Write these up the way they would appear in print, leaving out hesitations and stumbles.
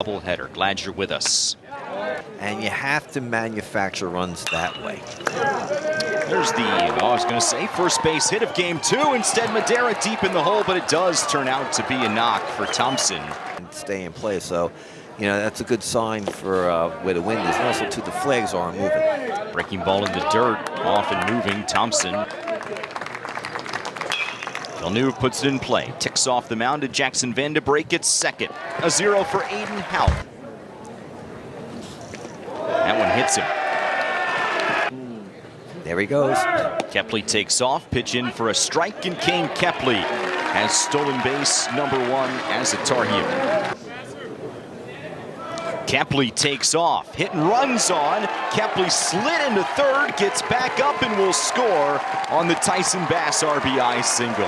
Doubleheader. Glad you're with us. And you have to manufacture runs that way. There's the, I was going to say, first base hit of game 2. Instead, Madera deep in the hole, but it does turn out to be a knock for Thompson. And stay in play, so, you know, that's a good sign for where the wind is. And also, too, the flags aren't moving. Breaking ball in the dirt, off and moving, Thompson. Villeneuve puts it in play. Ticks off the mound to Jackson Vandebrake gets second. A 0 for Aiden Houck. That one hits him. There he goes. Kepley takes off, pitch in for a strike, and Kane Kepley has stolen base number 1 as a Tar Heel. Kepley takes off, hit and runs on. Kepley slid into third, gets back up and will score on the Tyson Bass RBI single.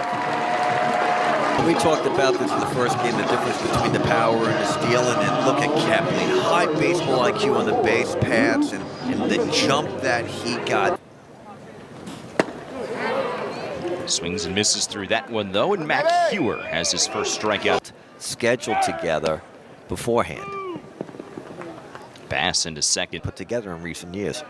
We talked about this in the first game, the difference between the power and the steal, and then look at Kepley. High baseball IQ on the base paths and the jump that he got. Swings and misses through that one, though, and Mac Hewer has his first strikeout. Scheduled together beforehand. Bass into second. Put together in recent years.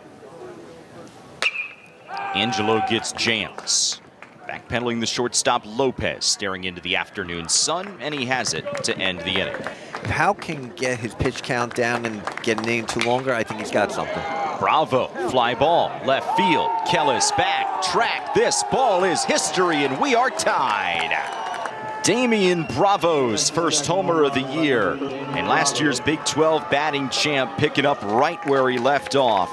Angelo gets jams. Backpedaling the shortstop Lopez, staring into the afternoon sun, and he has it to end the inning. If Houck can get his pitch count down and get an inning too longer, I think he's got something. Bravo, fly ball, left field. Kellis back, track. This ball is history, and we are tied. Damian Bravo's first homer of the year, and last year's Big 12 batting champ picking up right where he left off.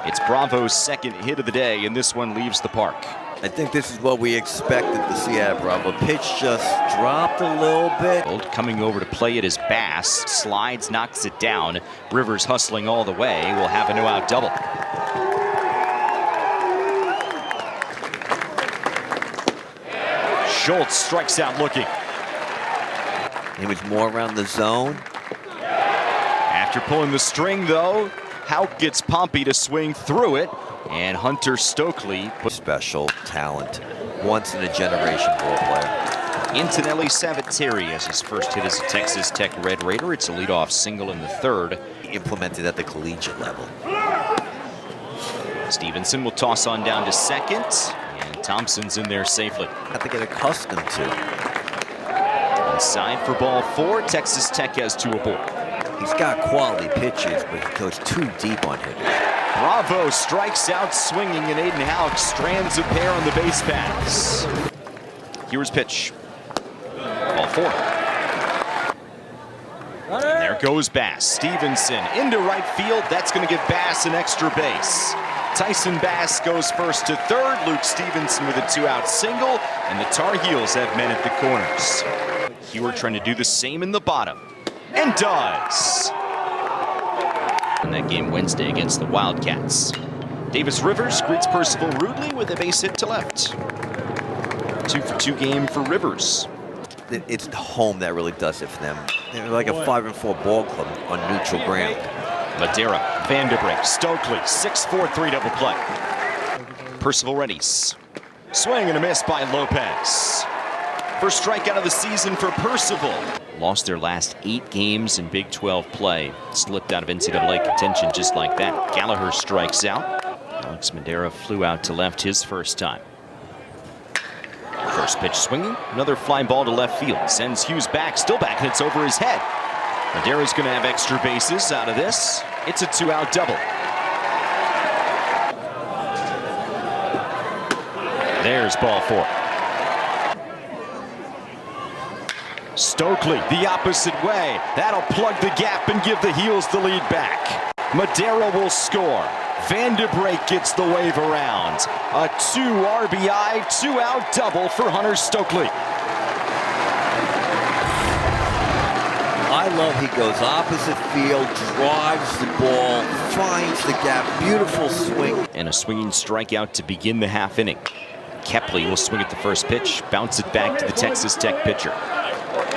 It's Bravo's second hit of the day, and this one leaves the park. I think this is what we expected to see out of Bravo. Pitch just dropped a little bit. Coming over to play it is Bass. Slides, knocks it down. Rivers hustling all the way. Will have a no-out double. Schultz strikes out looking. He was more around the zone. After pulling the string, though, Houck gets Pompey to swing through it. And Hunter Stokely. Special talent. Once-in-a-generation ball player. Antonelli Savateri has his first hit as a Texas Tech Red Raider. It's a leadoff single in the third. Implemented at the collegiate level. Stevenson will toss on down to second. And Thompson's in there safely. Have to get accustomed to. Inside for ball 4. Texas Tech has 2 aboard. He's got quality pitches, but he goes too deep on hitters. Bravo strikes out swinging, and Aiden Houck strands a pair on the base paths. Here's pitch. Ball 4. And there goes Bass. Stevenson into right field. That's going to give Bass an extra base. Tyson Bass goes first to third. Luke Stevenson with a 2-out single, and the Tar Heels have men at the corners. Hewer trying to do the same in the bottom, and does. In that game Wednesday against the Wildcats. Davis Rivers greets Percival rudely with a base hit to left. 2-for-2 game for Rivers. It's the home that really does it for them. They're like a 5-4 ball club on neutral ground. Madera, Vandebrake, Stokely, 6-4-3 double play. Percival readies. Swing and a miss by Lopez. First strikeout of the season for Percival. Lost their last 8 games in Big 12 play. Slipped out of NCAA contention just like that. Gallagher strikes out. Alex Madera flew out to left his first time. First pitch swinging. Another fly ball to left field. Sends Hughes back, still back, and it's over his head. Madera's going to have extra bases out of this. It's a 2-out double. There's ball 4. Stokely the opposite way. That'll plug the gap and give the Heels the lead back. Madera will score. Vandebrake gets the wave around. A 2 RBI, 2-out double for Hunter Stokely. I love he goes opposite field, drives the ball, finds the gap, beautiful swing. And a swinging strikeout to begin the half inning. Kepley will swing at the first pitch, bounce it back to the Texas Tech pitcher.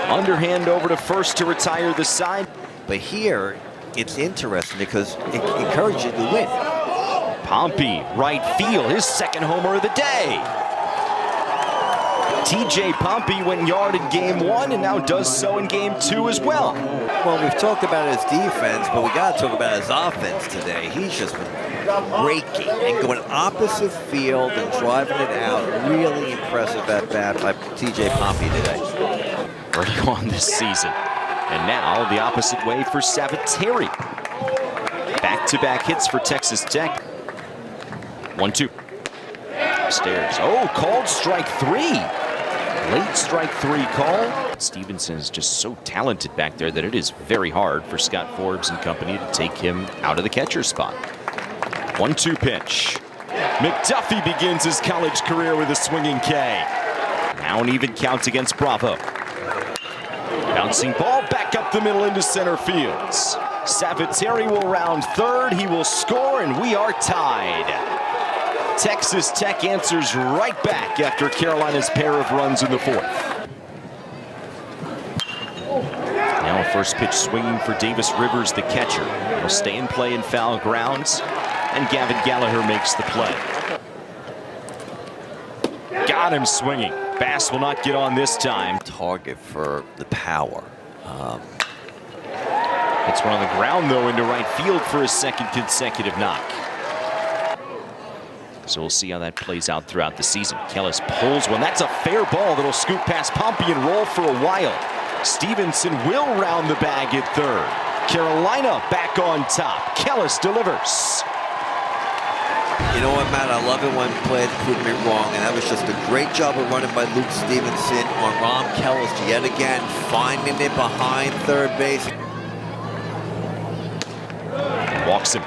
Underhand over to first to retire the side. But here, it's interesting because it encourages you to win. Pompey, right field, his second homer of the day. TJ Pompey went yard in game 1 and now does so in game 2 as well. Well, we've talked about his defense, but we got to talk about his offense today. He's just been raking and going opposite field and driving it out. Really impressive at bat by TJ Pompey today. Early on this season. And now the opposite way for Savateri. Back-to-back hits for Texas Tech. 1-2. Upstairs. Oh, called strike 3. Late strike 3 call. Stevenson is just so talented back there that it is very hard for Scott Forbes and company to take him out of the catcher spot. 1-2 pitch. McDuffie begins his college career with a swinging K. Now an even count against Bravo. Bouncing ball back up the middle into center fields. Savateri will round third. He will score, and we are tied. Texas Tech answers right back after Carolina's pair of runs in the 4th. Now a first pitch swinging for Davis Rivers, the catcher. He'll stay in play in foul grounds, and Gavin Gallagher makes the play. Got him swinging. Bass will not get on this time. Target for the power. It's one on the ground, though, into right field for his second consecutive knock. So we'll see how that plays out throughout the season. Kellis pulls one. That's a fair ball that'll scoop past Pompey and roll for a while. Stevenson will round the bag at third. Carolina back on top. Kellis delivers. You know what, Matt? I love it when players prove me wrong, and that was just a great job of running by Luke Stevenson on Ron Kellis yet again, finding it behind third base. Walks him.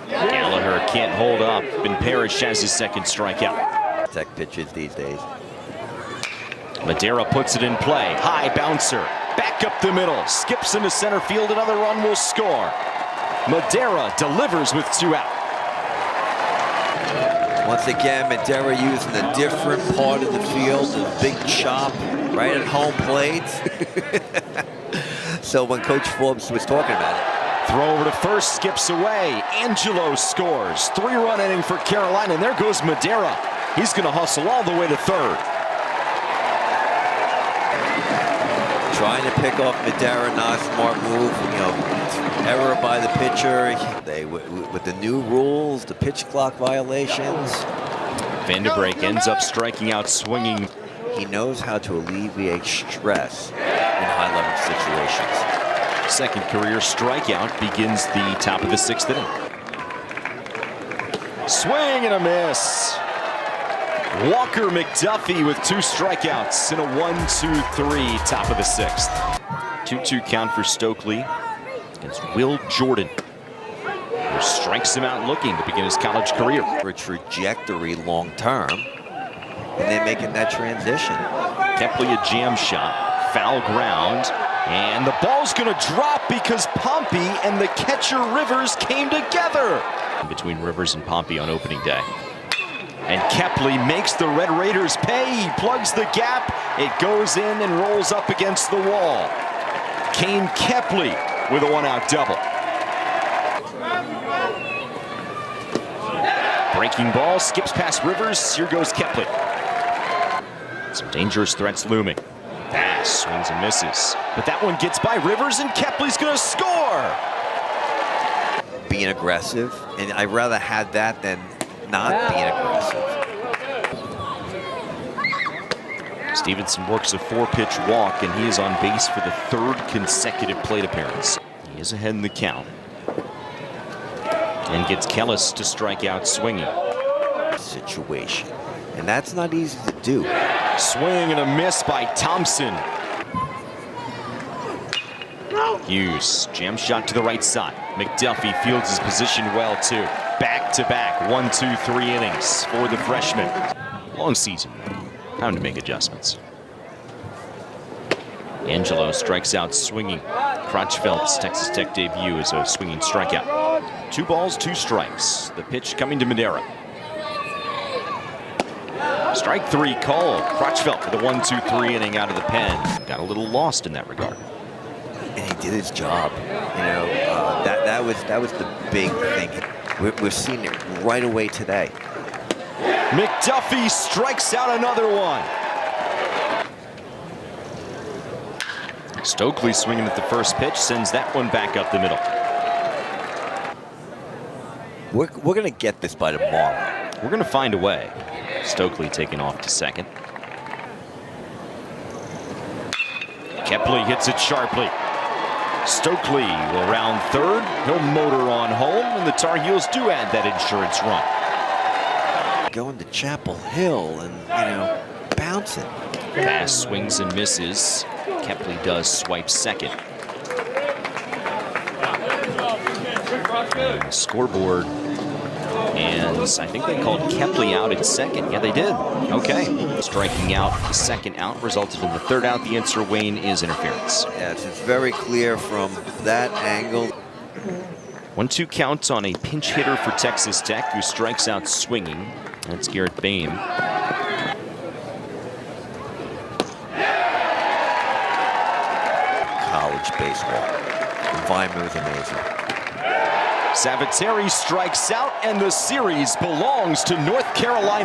Gallagher can't hold up. Ben Parrish has his second strikeout. Tech pitches these days. Madera puts it in play. High bouncer. Back up the middle. Skips into center field. Another run will score. Madera delivers with 2 out. Once again, Madera using a different part of the field, a big chop right at home plate. So when Coach Forbes was talking about it. Throw over to first, skips away. Angelo scores. 3-run inning for Carolina, and there goes Madera. He's going to hustle all the way to third. Trying to pick off Madera, not a smart move. You know, error by the pitcher. With the new rules, the pitch clock violations. Vandenbrink ends up striking out swinging. He knows how to alleviate stress in high-leverage situations. Second career strikeout begins the top of the 6th inning. Swing and a miss. Walker McDuffie with 2 strikeouts in a 1-2-3 top of the 6th. 2-2 count for Stokely against Will Jordan, who strikes him out looking to begin his college career. For a trajectory long-term, and then making that transition. Kepley a jam shot, foul ground, and the ball's gonna drop because Pompey and the catcher Rivers came together. Between Rivers and Pompey on opening day. And Kepley makes the Red Raiders pay. He plugs the gap. It goes in and rolls up against the wall. Kane Kepley with a 1-out double. Breaking ball, skips past Rivers. Here goes Kepley. Some dangerous threats looming. Pass, swings and misses. But that one gets by Rivers, and Kepley's gonna score. Being aggressive, and I'd rather had that than not being aggressive. Stevenson works a 4-pitch walk, and he is on base for the 3rd consecutive plate appearance. He is ahead in the count. And gets Kellis to strike out swinging. Situation. And that's not easy to do. Swing and a miss by Thompson. Hughes, jam shot to the right side. McDuffie fields his position well, too. Back-to-back 1-2-3 innings for the freshman. Long season. Time to make adjustments. Angelo strikes out swinging. Crotchfeld's Texas Tech debut is a swinging strikeout. 2 balls, 2 strikes. The pitch coming to Madera. Strike 3 called. Crotchfeld for the 1-2-3 inning out of the pen. Got a little lost in that regard. And he did his job. You know, that was the big thing. We're seeing it right away today. McDuffie strikes out another one. Stokely swinging at the first pitch, sends that one back up the middle. We're going to get this by tomorrow. We're going to find a way. Stokely taking off to second. Kepley hits it sharply. Stokely will round third. He'll motor on home, and the Tar Heels do add that insurance run. Going to Chapel Hill and, bouncing. Bass swings and misses. Kepley does swipe second. Scoreboard, and I think they called Kepley out at second. Yeah, they did. Okay. Striking out the second out resulted in the third out. The answer, Wayne, is interference. Yes, it's very clear from that angle. 1-2 count on a pinch hitter for Texas Tech who strikes out swinging. That's Garrett Boehm. College baseball. Environment was amazing. Sabateri strikes out, and the series belongs to North Carolina.